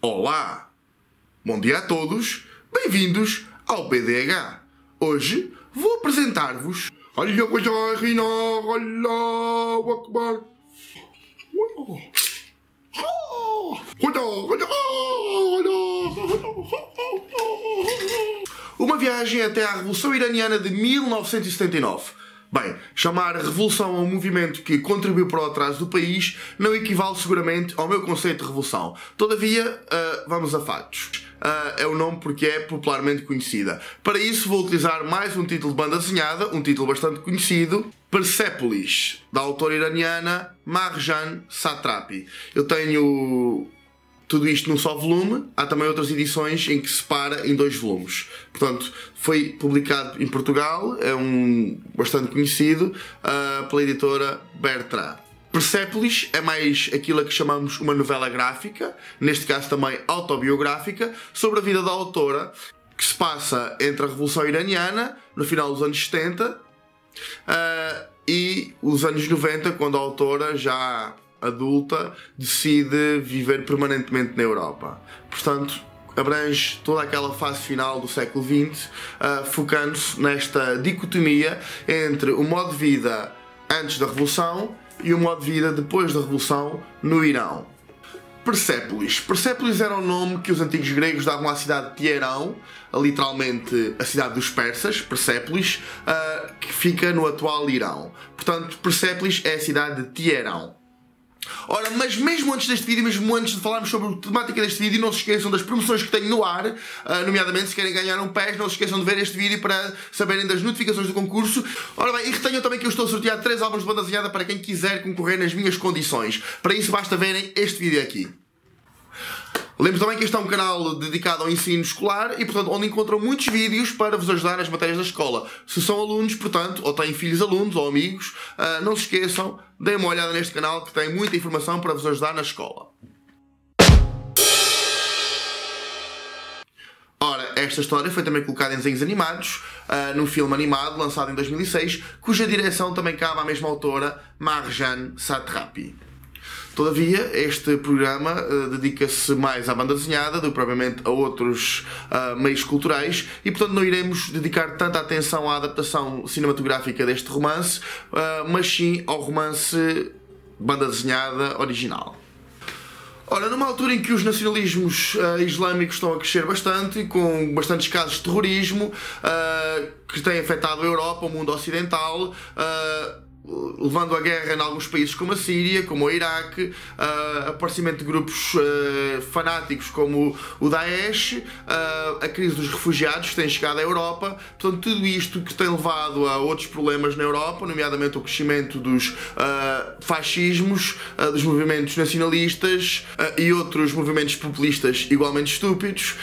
Olá! Bom dia a todos, bem-vindos ao PDH. Hoje vou apresentar-vos... uma viagem até à Revolução Iraniana de 1979. Bem, chamar revolução a um movimento que contribuiu para o atraso do país não equivale seguramente ao meu conceito de revolução. Todavia, vamos a factos. É o nome porque é popularmente conhecida. Para isso vou utilizar mais um título de banda desenhada, um título bastante conhecido, Persepolis, da autora iraniana Marjan Satrapi. Eu tenho tudo isto num só volume. Há também outras edições em que se separa em 2 volumes. Portanto, foi publicado em Portugal, é bastante conhecido, pela editora Bertrand. Persepolis é mais aquilo a que chamamos uma novela gráfica, neste caso também autobiográfica, sobre a vida da autora, que se passa entre a Revolução Iraniana, no final dos anos 70, e os anos 90, quando a autora, já adulta, decide viver permanentemente na Europa. Portanto, abrange toda aquela fase final do século XX, focando-se nesta dicotomia entre o modo de vida antes da Revolução e o modo de vida depois da Revolução no Irão. Persépolis. Persépolis era o nome que os antigos gregos davam à cidade de Teherão, literalmente a cidade dos persas, Persépolis, que fica no atual Irão. Portanto, Persépolis é a cidade de Teherão. Ora, mas mesmo antes deste vídeo, mesmo antes de falarmos sobre a temática deste vídeo, não se esqueçam das promoções que tenho no ar, nomeadamente se querem ganhar um PES, não se esqueçam de ver este vídeo para saberem das notificações do concurso. Ora bem, e retenham também que eu estou a sortear 3 álbuns de banda desenhada para quem quiser concorrer nas minhas condições. Para isso basta verem este vídeo aqui. Lembro também que este é um canal dedicado ao ensino escolar e, portanto, onde encontram muitos vídeos para vos ajudar nas matérias da escola. Se são alunos, portanto, ou têm filhos alunos ou amigos, não se esqueçam, deem uma olhada neste canal que tem muita informação para vos ajudar na escola. Ora, esta história foi também colocada em desenhos animados, num filme animado lançado em 2006, cuja direção também cabe à mesma autora, Marjan Satrapi. Todavia, este programa dedica-se mais à banda desenhada do que propriamente a outros meios culturais e, portanto, não iremos dedicar tanta atenção à adaptação cinematográfica deste romance, mas sim ao romance banda desenhada original. Ora, numa altura em que os nacionalismos islâmicos estão a crescer bastante, com bastantes casos de terrorismo que têm afetado a Europa, o mundo ocidental, levando a guerra em alguns países como a Síria, como o Iraque, aparecimento de grupos fanáticos como o Daesh, a crise dos refugiados que tem chegado à Europa. Portanto, tudo isto que tem levado a outros problemas na Europa, nomeadamente o crescimento dos fascismos, dos movimentos nacionalistas e outros movimentos populistas igualmente estúpidos,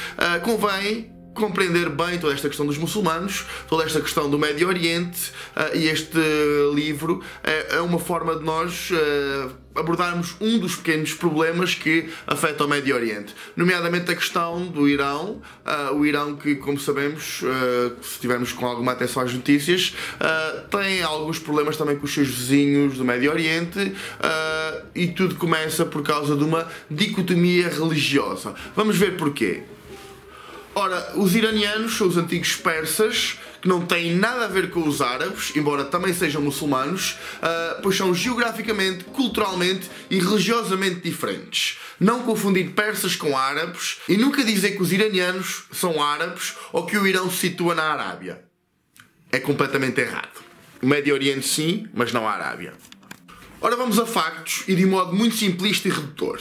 convém compreender bem toda esta questão dos muçulmanos, toda esta questão do Médio Oriente, e este livro é uma forma de nós abordarmos um dos pequenos problemas que afeta o Médio Oriente, nomeadamente a questão do Irão, o Irão que, como sabemos, se estivermos com alguma atenção às notícias, tem alguns problemas também com os seus vizinhos do Médio Oriente, e tudo começa por causa de uma dicotomia religiosa. Vamos ver porquê. Ora, os iranianos são os antigos persas, que não têm nada a ver com os árabes, embora também sejam muçulmanos, pois são geograficamente, culturalmente e religiosamente diferentes. Não confundir persas com árabes e nunca dizer que os iranianos são árabes ou que o Irão se situa na Arábia. É completamente errado. O Médio Oriente sim, mas não a Arábia. Ora, vamos a factos e de um modo muito simplista e redutor.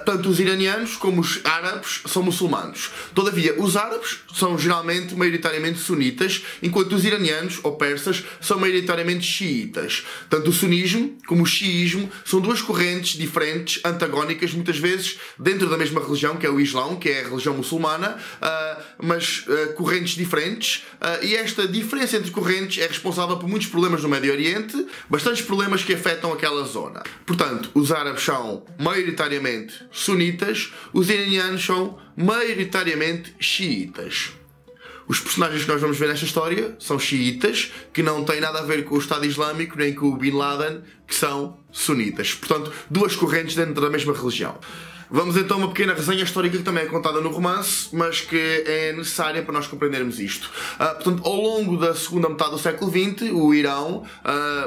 Tanto os iranianos como os árabes são muçulmanos. Todavia, os árabes são geralmente maioritariamente sunitas, enquanto os iranianos ou persas são maioritariamente xiitas. Tanto o sunismo como o xiismo são duas correntes diferentes, antagónicas, muitas vezes dentro da mesma religião, que é o Islão, que é a religião muçulmana, mas correntes diferentes. E esta diferença entre correntes é responsável por muitos problemas no Médio Oriente, bastantes problemas que afetam aquela zona. Portanto, os árabes são maioritariamente sunitas, os iranianos são maioritariamente xiitas. Os personagens que nós vamos ver nesta história são xiitas, que não têm nada a ver com o Estado Islâmico, nem com o Bin Laden, que são sunitas. Portanto, duas correntes dentro da mesma religião. Vamos então a uma pequena resenha histórica que também é contada no romance, mas que é necessária para nós compreendermos isto. Portanto, ao longo da segunda metade do século XX, o Irão,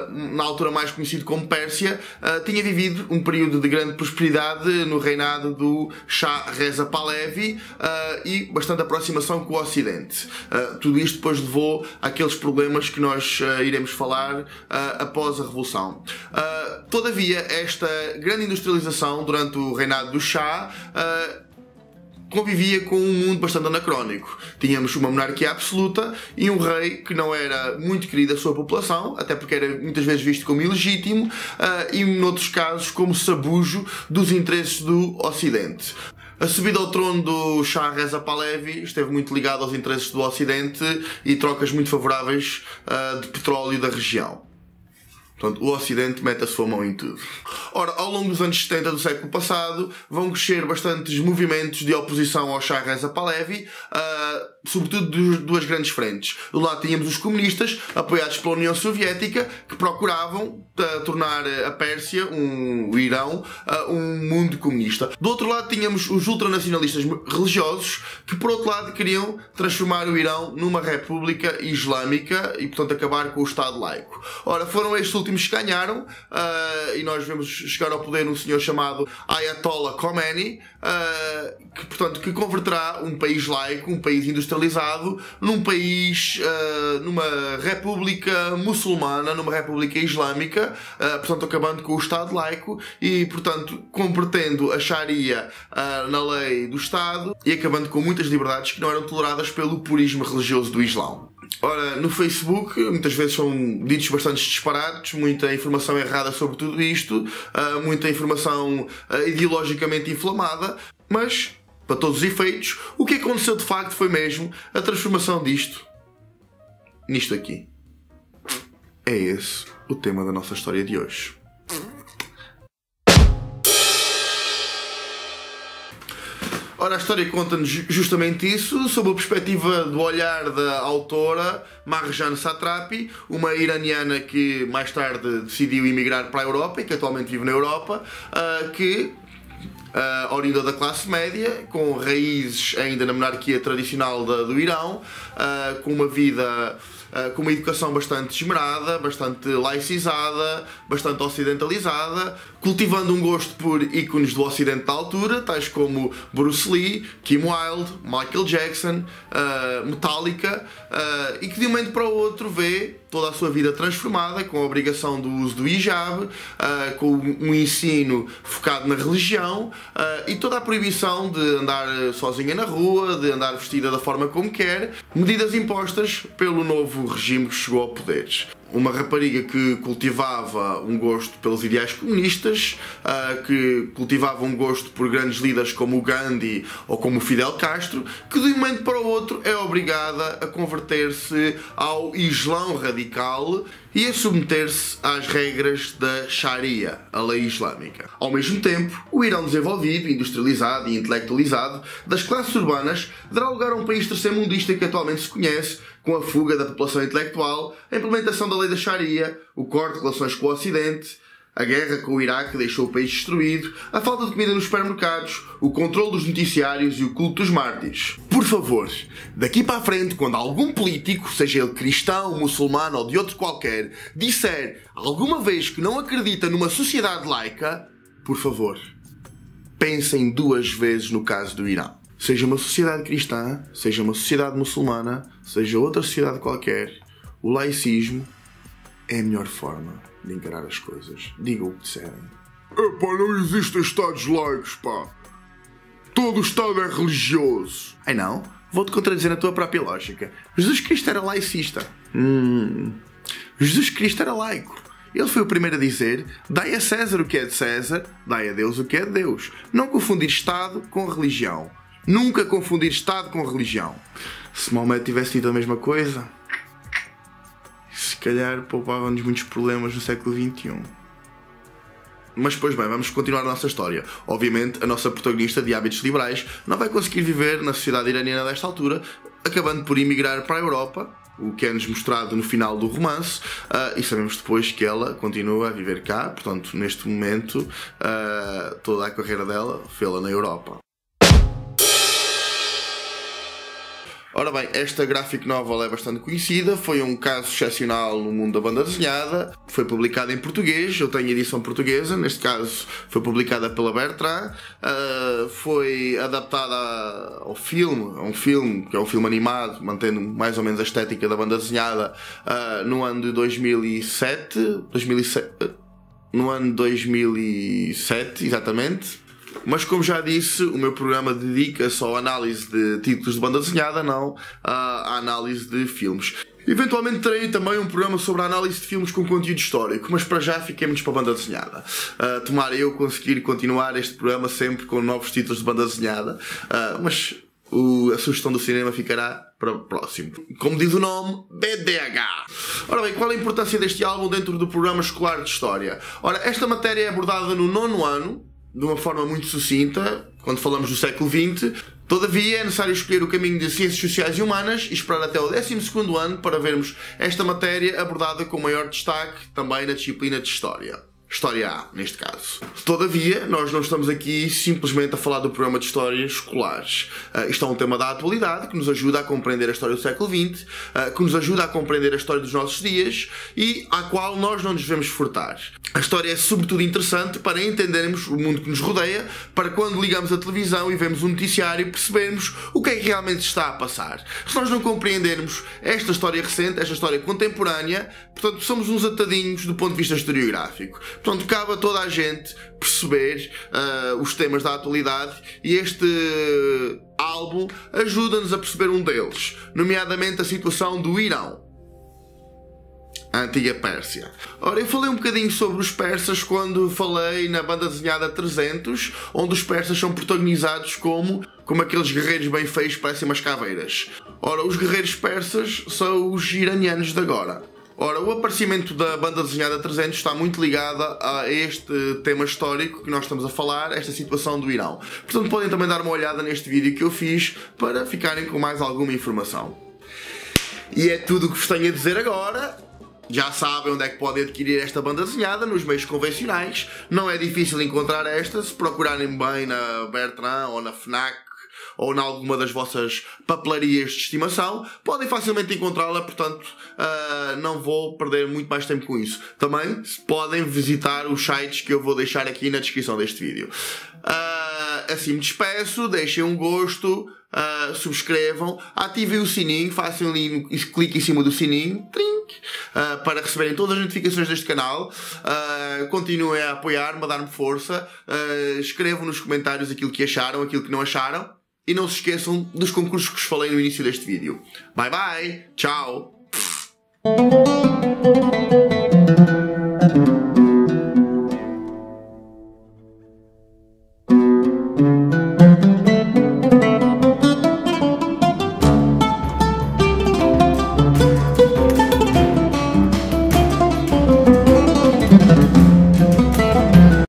na altura mais conhecido como Pérsia, tinha vivido um período de grande prosperidade no reinado do Shah Reza Pahlavi e bastante aproximação com o Ocidente. Tudo isto depois levou àqueles problemas que nós iremos falar após a Revolução. Todavia, esta grande industrialização durante o reinado do Shah convivia com um mundo bastante anacrónico. Tínhamos uma monarquia absoluta e um rei que não era muito querido da sua população, até porque era muitas vezes visto como ilegítimo e, noutros casos, como sabujo dos interesses do Ocidente. A subida ao trono do Shah Reza Pahlavi esteve muito ligada aos interesses do Ocidente e trocas muito favoráveis de petróleo da região. Portanto, o Ocidente mete a sua mão em tudo. Ora, ao longo dos anos 70 do século passado, vão crescer bastantes movimentos de oposição ao Shah Reza Pahlavi, sobretudo de duas grandes frentes. Do lado tínhamos os comunistas, apoiados pela União Soviética, que procuravam tornar a Pérsia, o Irão, um mundo comunista. Do outro lado tínhamos os ultranacionalistas religiosos, que por outro lado queriam transformar o Irão numa república islâmica e, portanto, acabar com o Estado laico. Ora, foram estes últimos que ganharam, e nós vemos chegar ao poder um senhor chamado Ayatollah Khomeini, que converterá um país laico, um país industrializado, num país, numa república muçulmana, numa república islâmica, portanto acabando com o Estado laico e, portanto, convertendo a Sharia na lei do Estado e acabando com muitas liberdades que não eram toleradas pelo purismo religioso do Islão. Ora, no Facebook muitas vezes são ditos bastantes disparates, muita informação errada sobre tudo isto, muita informação ideologicamente inflamada, mas, para todos os efeitos, o que aconteceu de facto foi mesmo a transformação disto nisto aqui. É esse o tema da nossa história de hoje. Ora, a história conta-nos justamente isso, sob a perspectiva do olhar da autora Marjan Satrapi, uma iraniana que mais tarde decidiu emigrar para a Europa e que atualmente vive na Europa, oriunda da classe média, com raízes ainda na monarquia tradicional do Irão, com uma vida, com uma educação bastante esmerada, bastante laicizada, bastante ocidentalizada, cultivando um gosto por ícones do Ocidente da altura, tais como Bruce Lee, Kim Wilde, Michael Jackson, Metallica, e que de um momento para o outro vê toda a sua vida transformada, com a obrigação do uso do hijab, com um ensino focado na religião e toda a proibição de andar sozinha na rua, de andar vestida da forma como quer, medidas impostas pelo novo regime que chegou ao poder. Uma rapariga que cultivava um gosto pelos ideais comunistas, que cultivava um gosto por grandes líderes como o Gandhi ou como o Fidel Castro, que de um momento para o outro é obrigada a converter-se ao Islão radical e a submeter-se às regras da Sharia, a lei islâmica. Ao mesmo tempo, o Irão desenvolvido, industrializado e intelectualizado das classes urbanas dará lugar a um país terceirmundista que atualmente se conhece, com a fuga da população intelectual, a implementação da lei da Sharia, o corte de relações com o Ocidente, a guerra com o Iraque que deixou o país destruído, a falta de comida nos supermercados, o controle dos noticiários e o culto dos mártires. Por favor, daqui para a frente, quando algum político, seja ele cristão, muçulmano ou de outro qualquer, disser alguma vez que não acredita numa sociedade laica, por favor, pensem duas vezes no caso do Irão. Seja uma sociedade cristã, seja uma sociedade muçulmana, seja outra sociedade qualquer, o laicismo é a melhor forma de encarar as coisas. Digam o que disserem. Epá, não existem Estados laicos, pá. Todo o Estado é religioso. Ai não? Vou-te contradizer na tua própria lógica. Jesus Cristo era laicista. Jesus Cristo era laico. Ele foi o primeiro a dizer: dai a César o que é de César, dai a Deus o que é de Deus. Não confundir Estado com religião. Nunca confundir Estado com religião. Se Maomé tivesse dito a mesma coisa, se calhar poupava-nos muitos problemas no século XXI. Mas, pois bem, vamos continuar a nossa história. Obviamente, a nossa protagonista de hábitos liberais não vai conseguir viver na sociedade iraniana desta altura, acabando por emigrar para a Europa, o que é-nos mostrado no final do romance, e sabemos depois que ela continua a viver cá, portanto, neste momento, toda a carreira dela fê-la na Europa. Ora bem, esta graphic novel é bastante conhecida, foi um caso excepcional no mundo da banda desenhada, foi publicada em português, eu tenho a edição portuguesa, neste caso foi publicada pela Bertrand, foi adaptada ao filme, a um filme que é um filme animado, mantendo mais ou menos a estética da banda desenhada, no ano de 2007, exatamente. Mas como já disse, o meu programa dedica-se à análise de títulos de banda desenhada, não à análise de filmes. Eventualmente terei também um programa sobre a análise de filmes com conteúdo histórico, mas para já fiquemos para a banda desenhada. Tomara eu conseguir continuar este programa sempre com novos títulos de banda desenhada, mas a sugestão do cinema ficará para o próximo. Como diz o nome, BDH. Ora bem, qual a importância deste álbum dentro do programa escolar de História? Ora, esta matéria é abordada no 9º ano, de uma forma muito sucinta, quando falamos do século XX. Todavia, é necessário escolher o caminho de Ciências Sociais e Humanas e esperar até o 12º ano para vermos esta matéria abordada com maior destaque também na disciplina de História. História A, neste caso. Todavia, nós não estamos aqui simplesmente a falar do programa de História escolares. Isto é um tema da atualidade que nos ajuda a compreender a história do século XX, que nos ajuda a compreender a história dos nossos dias e à qual nós não nos devemos furtar. A história é sobretudo interessante para entendermos o mundo que nos rodeia, para quando ligamos a televisão e vemos um noticiário percebermos o que é que realmente está a passar. Se nós não compreendermos esta história recente, esta história contemporânea, portanto somos uns atadinhos do ponto de vista historiográfico. Portanto, cabe a toda a gente perceber os temas da atualidade e este álbum ajuda-nos a perceber um deles, nomeadamente a situação do Irão, a antiga Pérsia. Ora, eu falei um bocadinho sobre os persas quando falei na banda desenhada 300, onde os persas são protagonizados como aqueles guerreiros bem feios que parecem umas caveiras. Ora, os guerreiros persas são os iranianos de agora. Ora, o aparecimento da banda desenhada 300 está muito ligada a este tema histórico que nós estamos a falar, esta situação do Irão. Portanto, podem também dar uma olhada neste vídeo que eu fiz para ficarem com mais alguma informação. E é tudo o que vos tenho a dizer agora. Já sabem onde é que podem adquirir esta banda desenhada, nos meios convencionais. Não é difícil encontrar esta, se procurarem bem na Bertrand ou na Fnac, ou em alguma das vossas papelarias de estimação, podem facilmente encontrá-la, portanto não vou perder muito mais tempo com isso. Também podem visitar os sites que eu vou deixar aqui na descrição deste vídeo. Assim me despeço, deixem um gosto, subscrevam, ativem o sininho, façam ali, clique em cima do sininho, para receberem todas as notificações deste canal. Continuem a apoiar-me, a dar-me força, escrevam nos comentários aquilo que acharam, aquilo que não acharam. E não se esqueçam dos concursos que vos falei no início deste vídeo. Bye bye! Tchau!